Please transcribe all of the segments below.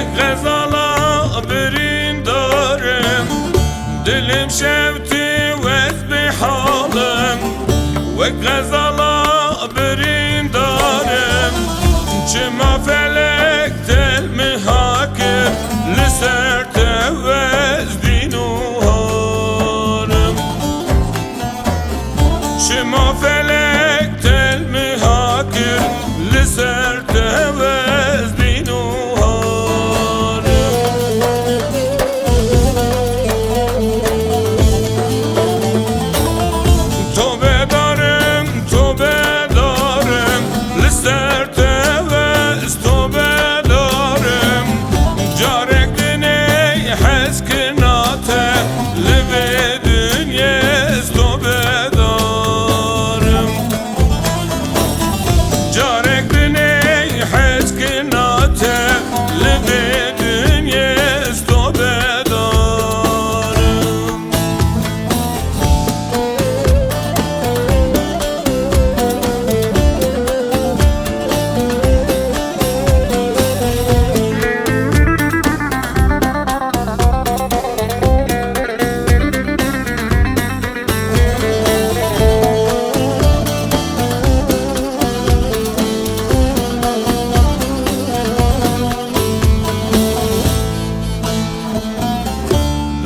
غزالا برین دارم دلم شوتی وز بحالم غزالا برین دارم چما فلک دل محاکر لسر توز دینوهارم چما فلک دل محاکر لسر توز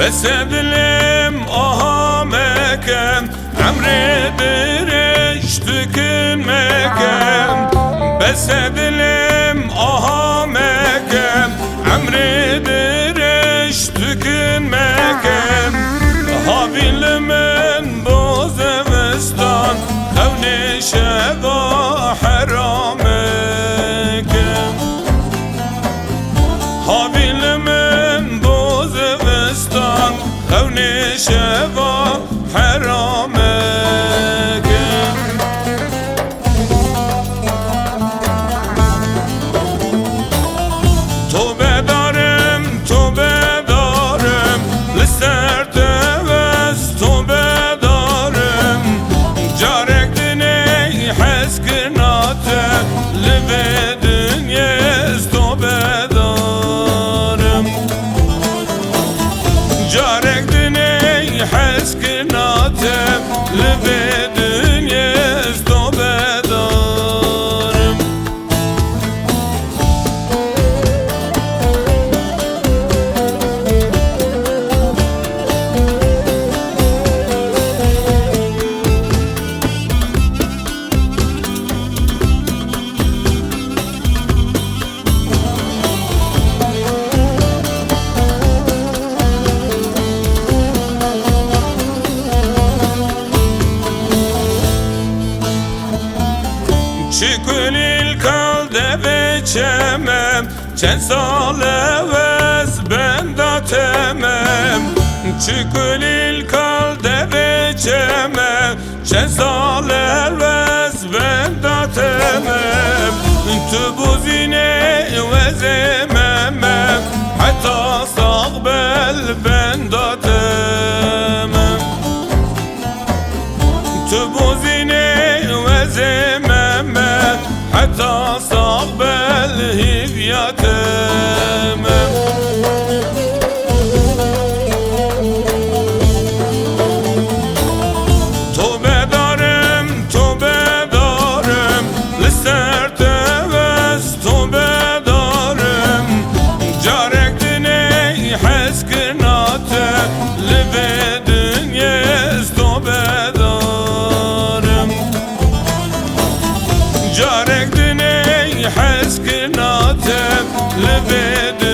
بس دلم آها مکم عمر درش تکن مکم بس دلم آها مکم عمر درش تکن مکم هاویل من بوزمستان خون شبا حرام مکم هاویل من بوزمستان خون شبا حرام تو بدارم لسر توز تو بدارم جارک دنی حس کناته لبه دنیز تو بدارم جارك دني حس كناته لبي دنيا ازدو بدارم Çıkın il kaldı beçemem Çen sale vez ben da temem Çıkın il kaldı beçemem Çen sale vez ben da temem Tübuzine vezememem Hatta sağbel ben da temem Tübuzine vezememem حتى صعب الهيفيا تمام تو بدارم لسر توز تو بدارم جارك دني حس كناته لبه دنيز تو بدارم جارك دني حس كناته لبه